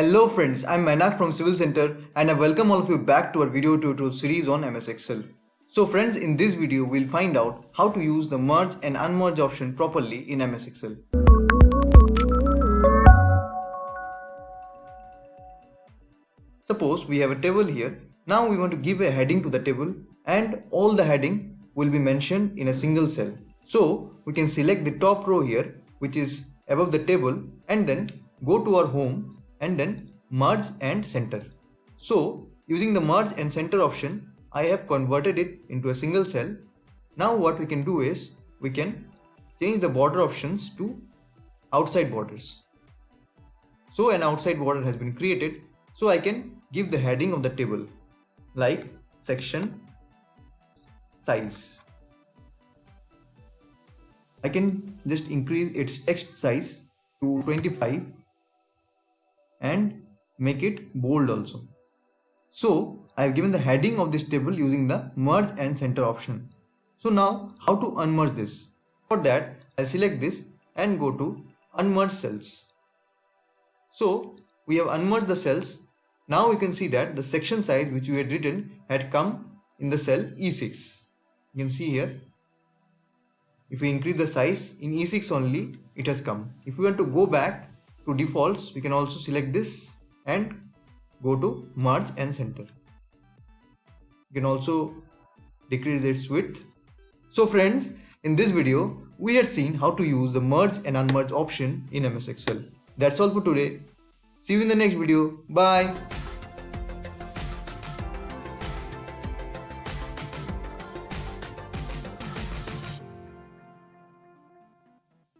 Hello friends, I'm Mainak from Civil Center and I welcome all of you back to our video tutorial series on MS Excel. So friends, in this video we'll find out how to use the merge and unmerge option properly in MS Excel. Suppose we have a table here. Now we want to give a heading to the table and all the heading will be mentioned in a single cell. So we can select the top row here, which is above the table, and then go to our home and then merge and center. So using the merge and center option, I have converted it into a single cell. Now what we can do is we can change the border options to outside borders. So an outside border has been created. So I can give the heading of the table like section size. I can just increase its text size to 25 and make it bold also. So I have given the heading of this table using the merge and center option. So now how to unmerge this? For that I select this and go to unmerge cells. So we have unmerged the cells. Now you can see that the section size which we had written had come in the cell E6. You can see here. If we increase the size in E6 only, it has come. If we want to go back to defaults, we can also select this and go to merge and center. You can also decrease its width. So friends, in this video, we had seen how to use the merge and unmerge option in MS Excel. That's all for today. See you in the next video. Bye.